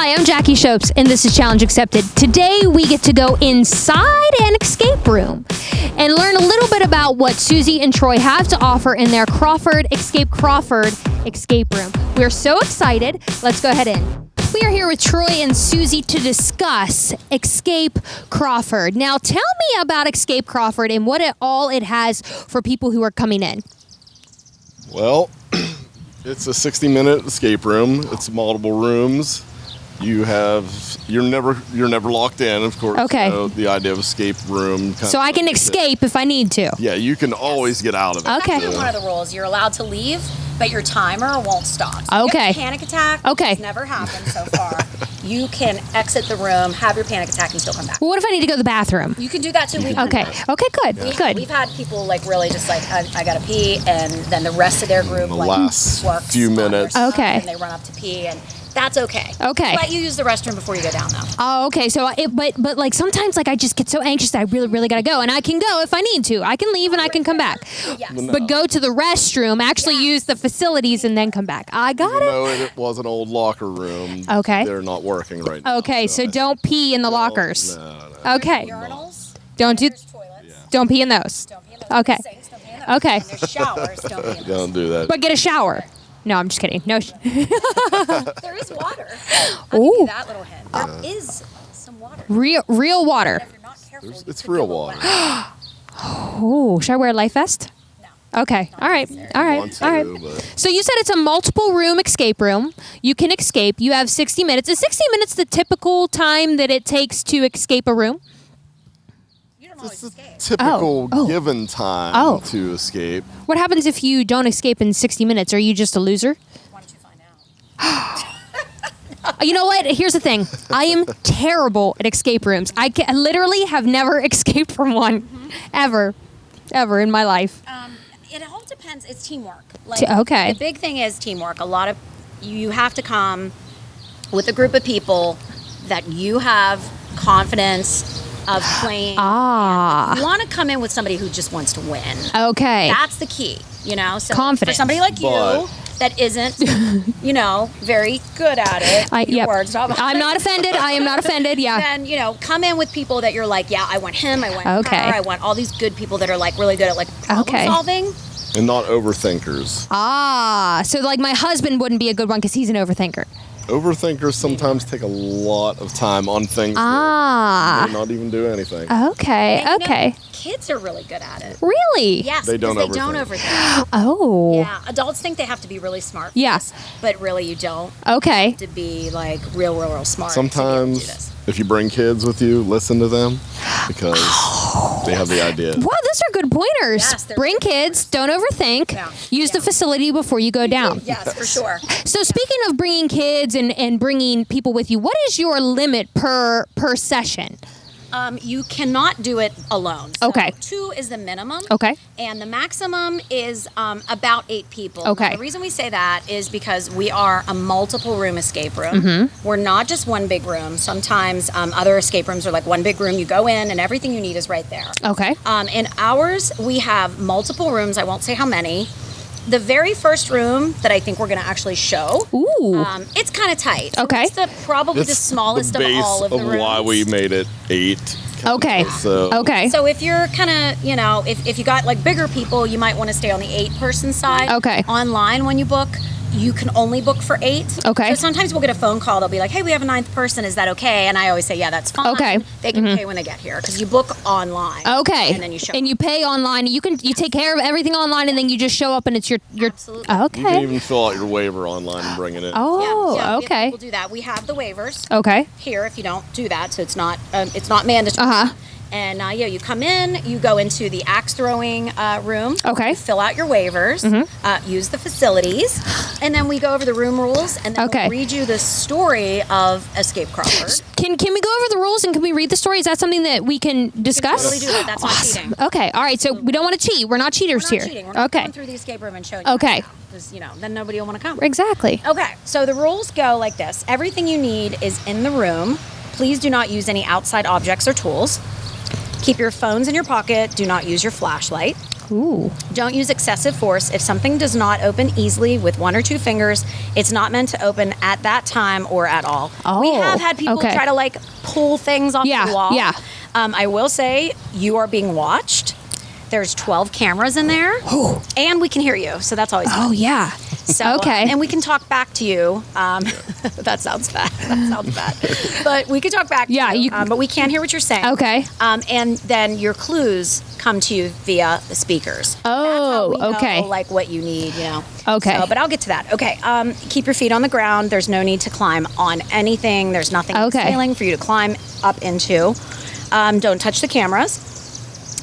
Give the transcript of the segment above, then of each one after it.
Hi, I'm Jackie Shopes, and this is Challenge Accepted. Today, we get to go inside an escape room and learn a little bit about what Susie and Troy have to offer in their Crawford escape room. We're so excited. Let's go ahead in. We are here with Troy and Susie to discuss Escape Crawford. Now, tell me about Escape Crawford and what it has for people who are coming in. Well, it's a 60-minute escape room. It's multiple rooms. You're never locked in, of course. Okay. So the idea of escape room. So I can escape if I need to. Yeah, you can always get out of it. Okay. That's one of the rules. You're allowed to leave, but your timer won't stop. Okay. So if you have a panic attack, Okay. which has never happened so far, you can exit the room, have your panic attack, and still come back. Well, what if I need to go to the bathroom? You can do that too. Okay. Okay, good. Good. We've had people really just I gotta pee, and then the rest of their group The last works few on their minutes. stuff, Okay. and they run up to pee, and that's okay. Okay. Let you use the restroom before you go down, though. Oh, okay. So, but sometimes I just get so anxious that I really gotta go, and I can go if I need to. I can leave and I can come back. Yes. But go to the restroom, actually use the facilities, and then come back. I got it. No, it was an old locker room. Okay. They're not working right now. Okay, so don't pee in the lockers. No. Okay. Urinals. Don't do. There's toilets. Don't pee in those. Don't pee in those. Okay. Sinks, don't pee in those. Okay. And there's showers. Don't pee in those. Don't do that. But get a shower. No, I'm just kidding. No. There is water. I'll give Ooh. you that little hint. There is some water. Real water. If you're not careful, you It's could real get a little water. wet. Oh, should I wear a life vest? No. Okay. All right. All right. Want to, All right. but- So you said it's a multiple room escape room. You can escape. You have 60 minutes. Is 60 minutes the typical time that it takes to escape a room? You don't always It's a escape. typical Oh. given time Oh. to escape. What happens if you don't escape in 60 minutes? Are you just a loser? Why don't you find out? You know what? Here's the thing. I am terrible at escape rooms. I literally have never escaped from one, ever in my life. It all depends. It's teamwork. Okay. The big thing is teamwork. You have to come with a group of people that you have confidence of playing. Ah. You want to come in with somebody who just wants to win. Okay. That's the key, So Confidence. for somebody like you But- that isn't, very good at it. Yep. Words, not I'm not offended. I am not offended. Yeah. Then, come in with people that you're like, yeah, I want him, I want Okay. her, I want all these good people that are really good at problem Okay. solving. And not overthinkers. Ah. So my husband wouldn't be a good one because he's an overthinker. Overthinkers sometimes take a lot of time on things Ah. that may not even do anything. Okay. And, Okay. Kids are really good at it. Really? Yes, They don't because they don't overthink. overthink. Oh. Yeah, adults think they have to be really smart. for Yeah. this, but really you don't Okay. have to be real smart. to be able to do Sometimes, this. if you bring kids with you, listen to them because they have the idea. Wow, those are good pointers. Yes, they're Bring good kids, don't overthink. Yeah. Use the Yeah. facility before you go down. Yes, for sure. So speaking of bringing kids and bringing people with you, what is your limit per session? You cannot do it alone. So Okay. 2 is the minimum. Okay. And the maximum is about 8 people. Okay. Now, the reason we say that is because we are a multiple room escape room. Mm-hmm. We're not just one big room. Sometimes other escape rooms are like one big room. You go in and everything you need is right there. Okay. In ours, we have multiple rooms. I won't say how many. The very first room that I think we're going to actually show, Ooh. it's kind of tight. So Okay. It's probably the It's smallest the base of all of the rooms. why we made it 8. Okay. So Okay. So if you're kind of, if you got bigger people, you might want to stay on the 8-person side. Okay. Online, when you book, you can only book for 8. Okay. So sometimes we'll get a phone call. They'll be like, hey, we have a 9th person. Is that okay? And I always say, yeah, that's fine. Okay. They can pay when they get here because you book online. Okay. And then you show And you pay online. You take care of everything online, and then you just show up, and it's your. Absolutely. Okay. you can even fill out your waiver online and bring it in. Oh. Yeah, Okay. We'll do that. We have the waivers Okay. here if you don't do that. So it's not mandatory. Uh-huh. And you come in, you go into the axe throwing room. Okay. You fill out your waivers, use the facilities, and then we go over the room rules, and then Okay. we'll read you the story of Escape Crawford. Can we go over the rules and can we read the story? Is that something that we can discuss? Totally do that. That's not cheating. Okay. All right. So we don't want to cheat. We're not cheaters We're not here. cheating. We're not Okay. going through the escape room and showing you. Okay. Because then nobody will want to come. Exactly. Okay, so the rules go like this. Everything you need is in the room. Please do not use any outside objects or tools. Keep your phones in your pocket. Do not use your flashlight. Ooh. Don't use excessive force. If something does not open easily with 1 or 2 fingers, it's not meant to open at that time or at all. Oh, We have had people okay. try to like pull things off Yeah, the wall. yeah. I will say you are being watched. There's 12 cameras in there, and we can hear you, so that's always Oh, fun. yeah. So, Okay. and we can talk back to you. That sounds bad. That sounds bad. But we can talk back Yeah, to you. you- But we can't hear what you're saying. Okay. And then your clues come to you via the speakers. Oh, That's how we know, okay. like what you need, Okay. So, but I'll get to that. Okay. Keep your feet on the ground. There's no need to climb on anything. There's nothing Okay. ceiling for you to climb up into. Don't touch the cameras.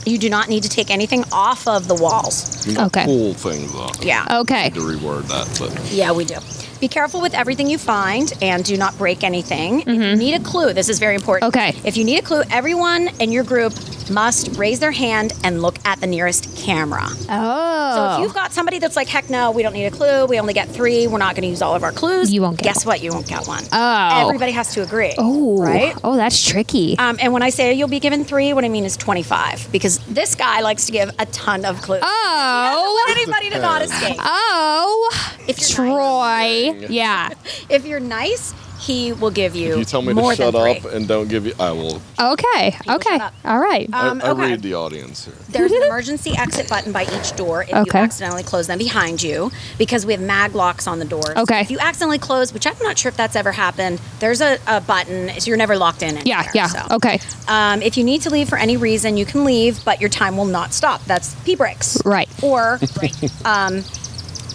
You do not need to take anything off of the walls. You might Okay. pull things off. Yeah. Okay. To reword that, but Yeah, we do. Be careful with everything you find and do not break anything. If you need a clue, this is very important. Okay. If you need a clue, everyone in your group must raise their hand and look at the nearest camera. Oh. So if you've got somebody that's like, heck no, we don't need a clue. We only get 3. We're not going to use all of our clues. You won't get Guess what? You won't get one. Oh. Everybody has to agree. Oh. Right? Oh, that's tricky. And when I say you'll be given 3, what I mean is 25. Because this guy likes to give a ton of clues. He doesn't Oh. want anybody to not escape. Oh. If you're Troy. Yeah. If you're nice, he will give you if you tell me more to shut than 3. up and don't give you, I will. Okay. Okay. shut up. All right. I okay. read the audience here. There's an emergency exit button by each door if you Okay. accidentally close them behind you, because we have mag locks on the doors. Okay. If you accidentally close, which I'm not sure if that's ever happened, there's a button, so you're never locked in Yeah. anywhere, Yeah. so. Okay. If you need to leave for any reason, you can leave, but your time will not stop. That's pee breaks. Right. Or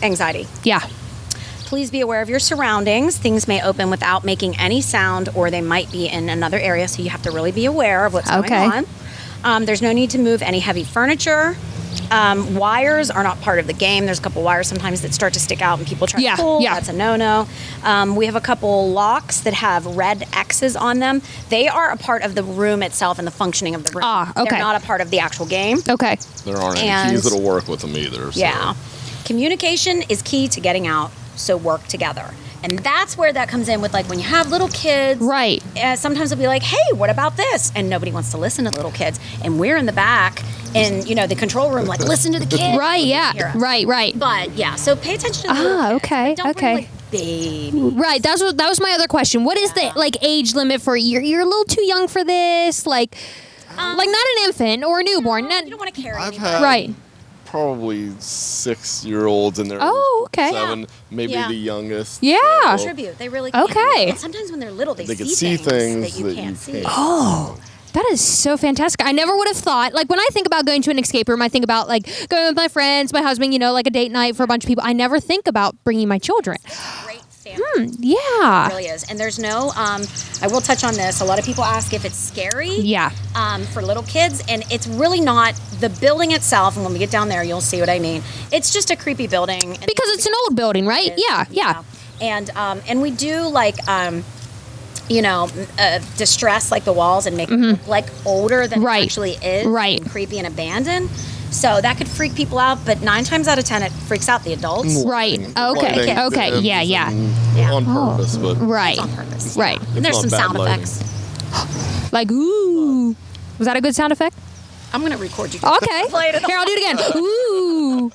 anxiety. Yeah. Please be aware of your surroundings. Things may open without making any sound, or they might be in another area, so you have to really be aware of what's Okay. going on. There's no need to move any heavy furniture. Wires are not part of the game. There's a couple wires sometimes that start to stick out and people try Yeah, to pull. yeah. That's a no-no. We have a couple locks that have red X's on them. They are a part of the room itself and the functioning of the room. Ah, okay. They're not a part of the actual game. Okay. There aren't any And- keys that'll work with them either. So. Yeah. Communication is key to getting out, so work together. And that's where that comes in with, like, when you have little kids. Right. Sometimes they'll be like, hey, what about this? And nobody wants to listen to little kids. And we're in the back in, the control room, like, listen to the kids. Right. They Yeah. hear us. Right. Right. But, yeah, so pay attention to the little kids. Okay. But don't Okay. bring, like, baby. Right. That was my other question. What is the age limit for you're a little too young for this? Like not an infant or a newborn. You don't want to carry I've anybody. had Right. probably 6-year-olds in there. Oh, okay. 7, maybe Yeah. the youngest. Yeah. So Contribute. They really can. Okay. And sometimes when they're little, they can see things that you can't see. Oh, that is so fantastic. I never would have thought, like, when I think about going to an escape room, I think about, like, going with my friends, my husband, like a date night for a bunch of people. I never think about bringing my children. Great family. Yeah. It really is. And there's no, I will touch on this. A lot of people ask if it's scary. Yeah. For little kids, and it's really not. The building itself, and when we get down there, you'll see what I mean. It's just a creepy building. And Because it's an old building, right? it is, Yeah. And we do like, distress like the walls and make it look like older than Right. it actually is. Right. And creepy and abandoned. So that could freak people out, but 9 times out of 10, it freaks out the adults. Right. Lighting, Okay. lighting, Okay. dims, Yeah. Yeah. and Yeah. On purpose, but Right. On purpose. Right. And there's not some bad sound lighting. effects. Like, ooh. Was that a good sound effect? I'm going to record you. Okay. Play it in the- Here, I'll do it again. Ooh.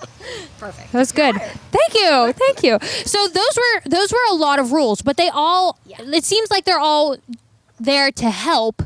Perfect. That's good. Thank you. Thank you. So those were a lot of rules, but they all it seems like they're all there to help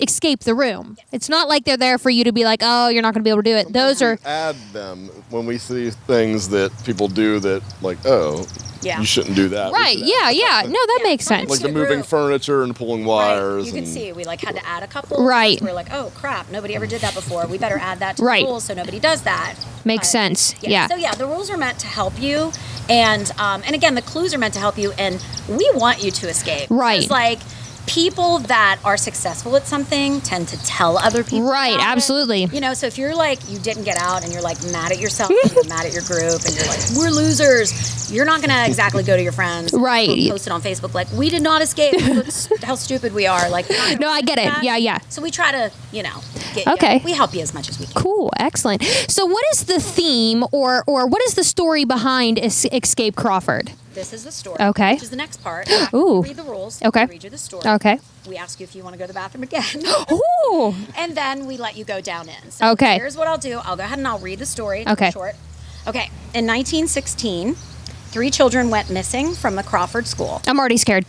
escape the room. It's not like they're there for you to be like, "Oh, you're not going to be able to do it." Those are add them when we see things that people do that, like, oh, Yeah. you shouldn't do that. We right. should Yeah, yeah. No, that makes sense. Like the moving furniture and pulling wires. Right. You can and see we like had to add a couple. Right. We're like, oh crap, nobody ever did that before. We better add that to Right. the rules so nobody does that. Makes But, sense. Yeah. So yeah, the rules are meant to help you, and again, the clues are meant to help you, and we want you to escape. Right. It's like people that are successful at something tend to tell other people. Right, about it. absolutely. So if you're like you didn't get out and you're like mad at yourself, and you're mad at your group, and you're like we're losers, you're not gonna exactly go to your friends, Right. or post it on Facebook like we did not escape. Look how stupid we are. Like No, I get it. that. Yeah, yeah. So we try to, give Okay. We help you as much as we can. Cool, excellent. So, what is the theme, or what is the story behind Escape Crawford? This is the story. Okay. Which is the next part. Ooh. Read the rules. Okay. Read you the story. Okay. We ask you if you want to go to the bathroom again. Ooh. And then we let you go down in. So Okay. Here's what I'll do. I'll go ahead and I'll read the story. It's Okay. Short. Okay. In 1916, 3 children went missing from the Crawford school. I'm already scared.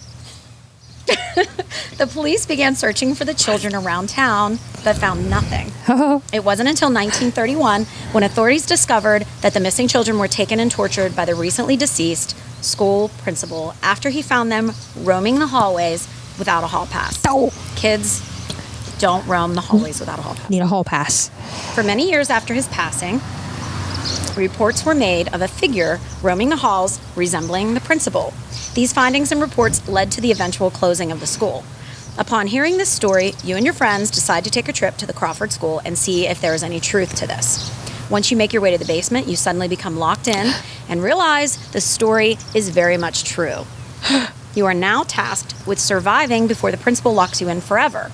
The police began searching for the children around town, but found nothing. It wasn't until 1931 when authorities discovered that the missing children were taken and tortured by the recently deceased school principal after he found them roaming the hallways without a hall pass. Oh. Kids don't roam the hallways without a hall pass. Need a hall pass. For many years after his passing, reports were made of a figure roaming the halls resembling the principal. These findings and reports led to the eventual closing of the school. Upon hearing this story, you and your friends decide to take a trip to the Crawford School and see if there is any truth to this. Once you make your way to the basement, you suddenly become locked in and realize the story is very much true. You are now tasked with surviving before the principal locks you in forever.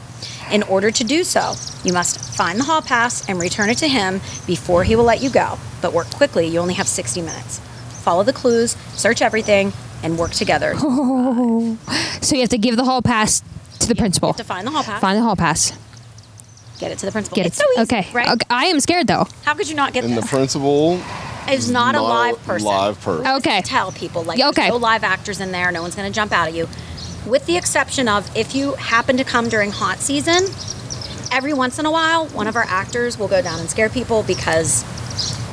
In order to do so, you must find the hall pass and return it to him before he will let you go. But work quickly, you only have 60 minutes. Follow the clues, search everything, and work together. So you have to give the hall pass to the principal. To find the hall pass, Find the hall pass. get it to the principal. Get It's it. so easy, Okay. right? Okay. I am scared though. How could you not get And the this? principal It's not a live person. Live person. Okay. Tell people, like, Okay. there's no live actors in there. No one's going to jump out at you. With the exception of if you happen to come during hot season, every once in a while, one of our actors will go down and scare people because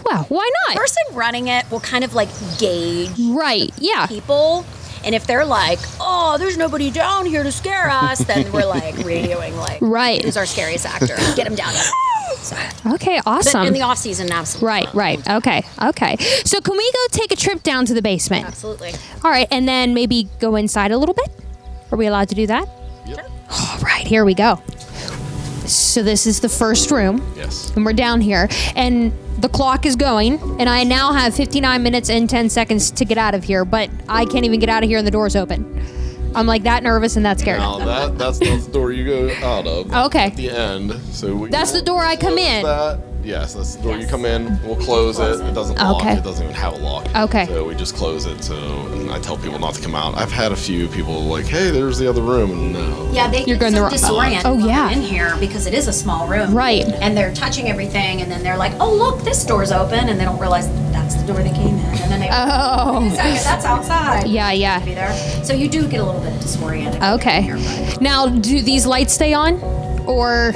Wow. Why the not? person running it will kind of like gauge Right. Yeah. people. And if they're like, oh, there's nobody down here to scare us, then we're like radioing, like, Right. who's our scariest actor? Get him down here. So, Okay. but Awesome. in the off season, absolutely. Right. Okay. So can we go take a trip down to the basement? Absolutely. All right, and then maybe go inside a little bit? Are we allowed to do that? Yep. All right, here we go. So this is the first room, Yes. and we're down here, and the clock is going, and I now have 59 minutes and 10 seconds to get out of here, but I can't even get out of here and the door's open. I'm like that nervous and that scared. Now that's not the door you go out of. Okay. At the end. So That's the door I come in. Yes, that's the door you come in. We'll close it. It doesn't lock. Okay. It doesn't even have a lock. Okay. So we just close it. So and I tell people not to come out. I've had a few people like, hey, there's the other room. And no. Yeah, they You're get going so the wrong- disoriented Oh, when yeah. they're in here because it is a small room. Right. And they're touching everything, and then they're like, oh, look, this door's open, and they don't realize that's the door they came in. And then they, Oh. wait a second, that's outside. Yeah. To be there. So you do get a little bit disoriented. Okay. Here, but- Now, do these lights stay on, or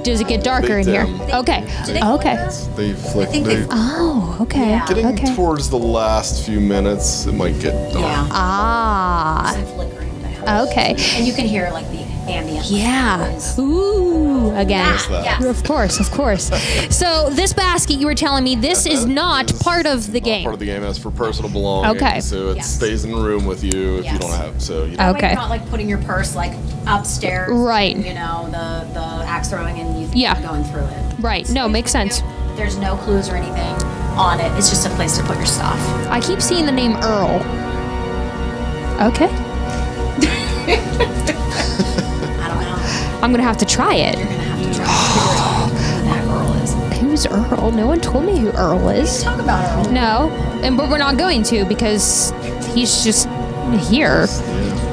does it get darker They in here? dim. Okay. Do they Okay. flicker? They flick. I think they- Oh, okay. Yeah. Getting Okay. towards the last few minutes, it might get dark. Yeah. Ah. Some flickering they have. Okay. And you can hear like the ambient. Yeah. noise. Ooh. Again. Yes, that. Yes. Of course. So this basket, you were telling me, this is not This is part of the not game. Part of the game. That's for personal belongings. Okay. So it Yes. stays in the room with you if Yes. you don't have. So you That way Okay. you're not like putting your purse like upstairs. Right. You know, the axe throwing and you Yeah. going through it. Right. No, makes sense. There's no clues or anything on it. It's just a place to put your stuff. I keep seeing the name Earl. Okay. I don't know. I'm gonna have to try it. You're gonna have to try to figure out who that Earl is. Who's Earl? No one told me who Earl is. Talk about Earl. No, but we're not going to because he's just here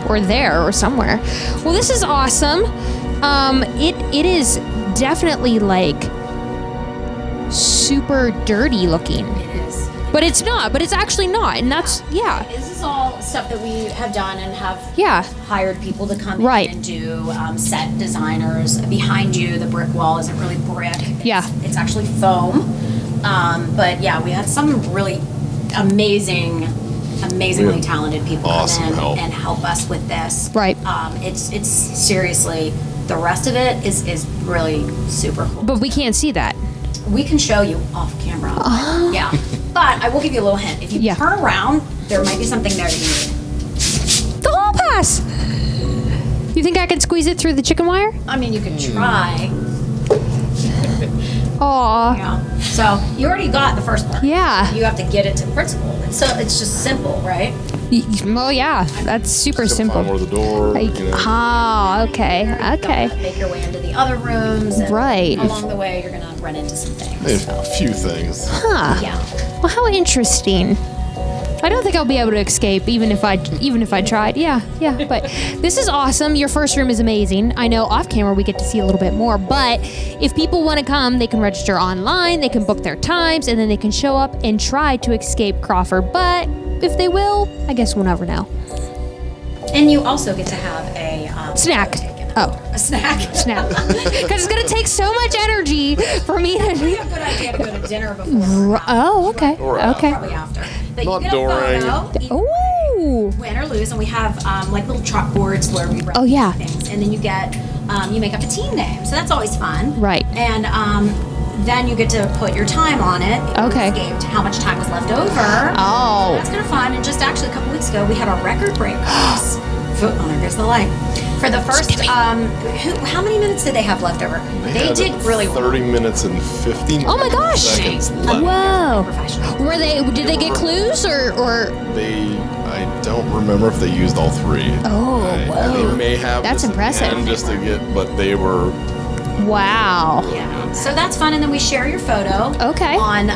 or there or somewhere. Well, this is awesome. It is definitely like super dirty looking, It is. but it's not. But it's actually not, and that's yeah. This is all stuff that we have done and have Yeah. hired people to come Right. in and do. Set designers. Behind you, the brick wall isn't really brick. Yeah. It's actually foam. But yeah, we had some really amazingly Yeah. talented people Awesome come in help. and help us with this. Right. It's seriously, the rest of it is really super cool. But we can't see that. We can show you off camera. Yeah. But I will give you a little hint. If you Yeah. turn around, there might be something there that you need. The hall pass. You think I can squeeze it through the chicken wire? I mean, you can try. Aw. Yeah. So you already got the first part. Yeah. You have to get it to the principal. And so it's just simple, right? Well, yeah, that's super Just simple. find where the door. Like, okay. You gotta make your way into the other rooms. And Right. Along the way, you're gonna run into some things. A few things. Huh. Yeah. Well, how interesting. I don't think I'll be able to escape even if I tried. Yeah. But this is awesome. Your first room is amazing. I know off camera we get to see a little bit more, but if people want to come, they can register online, they can book their times, and then they can show up and try to escape Crawford. But if they will, I guess we'll never know. And you also get to have a Snack. photo taken. Oh. A snack. Because it's gonna take so much energy for me to. It'd be a good idea to go to dinner before. Oh, okay. Or Okay. Probably after. But Not you get a during. photo, Ooh. win or lose, and we have like little chalkboards where we write Oh, yeah. things, and then you get you make up a team name, so that's always fun. Right. And then you get to put your time on it. Okay. Escaped, how much time was left over. Oh. That's kind of fun. And just actually a couple weeks ago, we had our record breakers. Oh, there goes the light. For the first, how many minutes did they have left over? They had did really well. 30 minutes and 50 Oh my gosh. seconds left. Whoa. Professional. Were they? Did they get clues or? I don't remember if they used all three. Oh, whoa. They may have. That's just at the impressive. end just to get, but they were. Wow. Yeah. So that's fun, and then we share your photo. Okay. On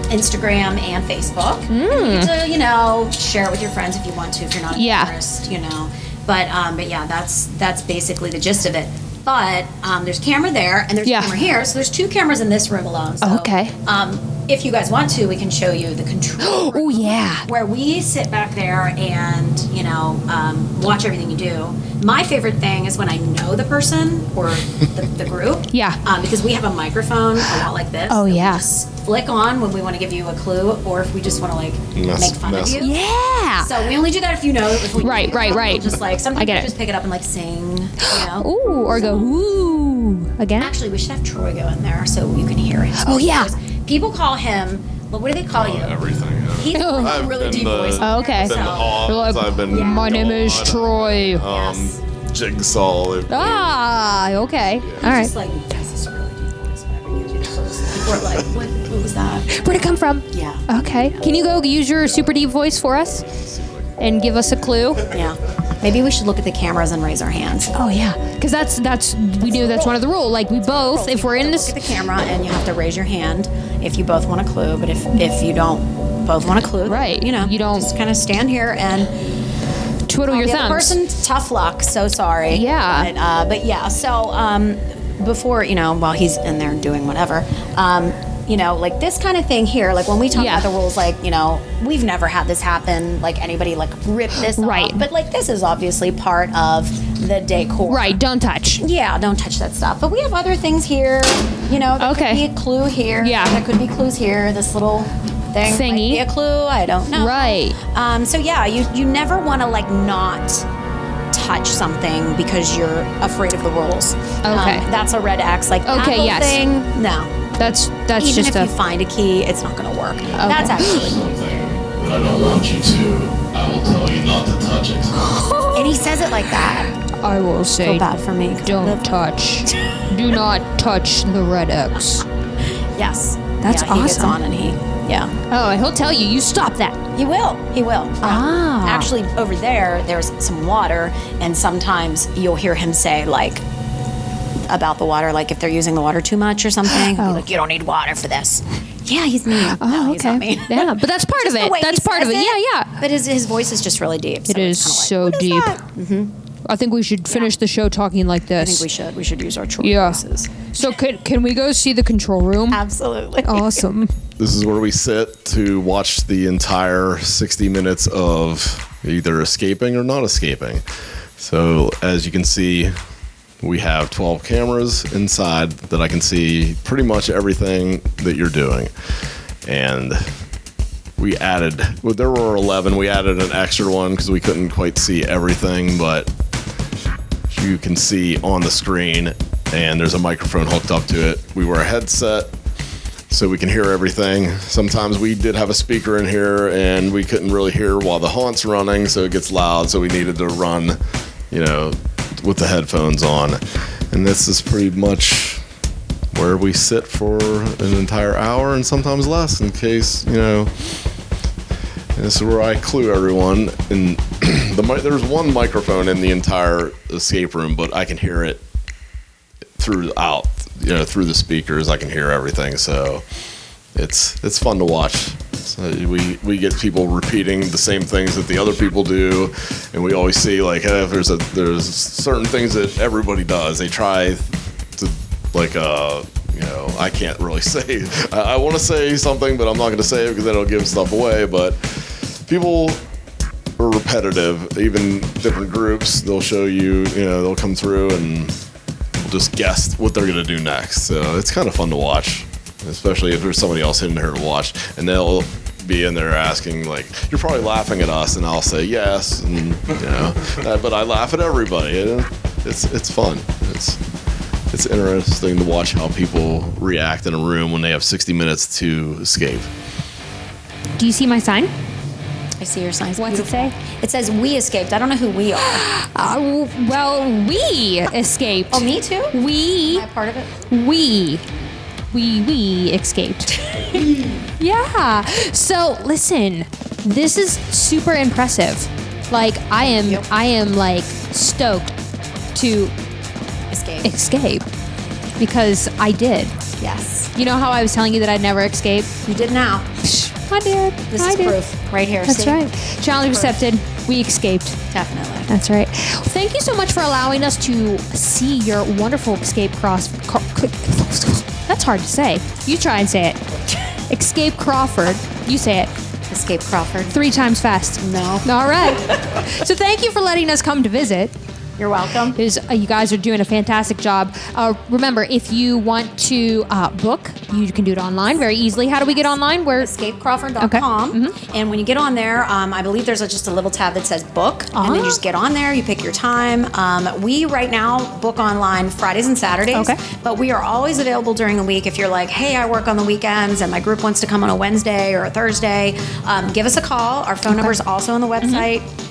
Instagram and Facebook. And you get to, share it with your friends if you want to, if you're not Yeah. embarrassed, But yeah, that's basically the gist of it. But there's camera there, and there's Yeah. camera here. So there's 2 cameras in this room alone. So, Okay. if you guys want to, we can show you the control room. Oh yeah. Where we sit back there and, watch everything you do. My favorite thing is when I know the person or the group. Yeah. Because we have a microphone a lot like this. Oh, that we yeah. just flick on when we want to give you a clue or if we just want to, make fun of you. Yeah. So we only do that if you know. If we Right. We'll just sometimes I get we it. just pick it up and sing, Ooh, or go ooh again. Actually, we should have Troy go in there so you can hear his Oh, voice. yeah. People call him, what do they call you? Everything. He's Oh. a really deep voice. Oh, okay. I've been Oz, I've been. My name is God, Troy. Yes. Jigsaw. Ah, okay. All right. Just that's this really deep voice whenever you do the first. People are like, what was that? Where'd it come from? Yeah. Okay. Can you go use your super deep voice for us and give us a clue? Yeah. Maybe we should look at the cameras and raise our hands. Oh yeah, because that's we do. That's one of the rules. Like we both, if we're in this. Look at the camera and you have to raise your hand if you both want a clue. But if you don't both want a clue, Right. You don't just kind of stand here and Twiddle your the other thumbs. person, tough luck. So sorry. Yeah. But yeah. So before while he's in there doing whatever, like this kind of thing here, like when we talk Yeah. about the rules, we've never had this happen. Like anybody rip this Right. off. But this is obviously part of the decor. Right. Don't touch. Yeah, don't touch that stuff. But we have other things here. There Okay. could be a clue here. Yeah. There could be clues here. This little thing might Thingy. be a clue. I don't know. Right. So yeah, you never want to not touch something because you're afraid of the rules. Okay. That's a red X. Like that Okay, whole yes. thing. No. That's Even just if a. you find a key, it's not going to work. That's actually. Something that I don't want you to, I will tell you not to touch it. And he says it like that. I will say. Feel bad for me. 'cause I Don't live- touch. Do not touch the red X. Yes. That's He gets awesome. on and yeah. Oh, he'll tell you. You stop that. He will. He will. Ah. Actually, over there's some water, and sometimes you'll hear him say about the water, if they're using the water too much or something. He'll be like, you don't need water for this. Yeah, he's mean. Oh, No, he's okay. not mean. Yeah, but that's part of The it. way he That's part of says it. Yeah, yeah. But his voice is just really deep. It is so deep. I think we should finish the show talking like this. I think we should. We should use our Troy Yeah. voices. So can we go see the control room? Absolutely. Awesome. This is where we sit to watch the entire 60 minutes of either escaping or not escaping. So as you can see, we have 12 cameras inside that I can see pretty much everything that you're doing. And we added, there were 11. We added an extra one because we couldn't quite see everything, but you can see on the screen, and there's a microphone hooked up to it. We wear a headset so we can hear everything. Sometimes we did have a speaker in here and we couldn't really hear while the haunt's running, so it gets loud, so we needed to run, with the headphones on. And this is pretty much where we sit for an entire hour and sometimes less in case, this is where I clue everyone. And there's one microphone in the entire escape room, but I can hear it through the speakers. I can hear everything, so it's fun to watch. So we get people repeating the same things that the other people do, and we always see like there's certain things that everybody does. They try to I can't really say. I want to say something, but I'm not going to say it because then it'll give stuff away. But people are repetitive. Even different groups, they'll show you. They'll come through and just guess what they're going to do next. So it's kind of fun to watch, especially if there's somebody else in there to watch, and they'll be in there asking like, "You're probably laughing at us," and I'll say yes, and but I laugh at everybody. It's fun. It's interesting to watch how people react in a room when they have 60 minutes to escape. Do you see my sign? I see your sign. What's it say? It says we escaped. I don't know who we are. Well, we escaped. Oh, me too? We. Am I part of it? We escaped. Yeah. So listen, this is super impressive. Like I am like stoked to escape because I did. Yes. You know how I was telling you that I'd never escape? You did now. I did. This is proof right here. That's see? right. Challenge accepted. We escaped. Definitely. That's right. Well, thank you so much for allowing us to see your wonderful escape That's hard to say. You try and say it. Escape Crawford. You say it. Escape Crawford. 3 times fast. No. All right. So thank you for letting us come to visit. You're welcome. You guys are doing a fantastic job. Remember, if you want to book, you can do it online very easily. How do we get online? EscapeCrawford.com. Okay. Mm-hmm. And when you get on there, I believe there's just a little tab that says book. And then you just get on there, you pick your time. We right now book online Fridays and Saturdays. Okay. But we are always available during the week. If you're like, hey, I work on the weekends and my group wants to come on a Wednesday or a Thursday, give us a call. Our phone number is also on the website. Mm-hmm.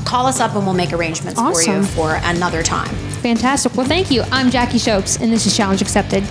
Call us up and we'll make arrangements for you for another time. Fantastic. Well, thank you. I'm Jackie Shopes, and this is Challenge Accepted.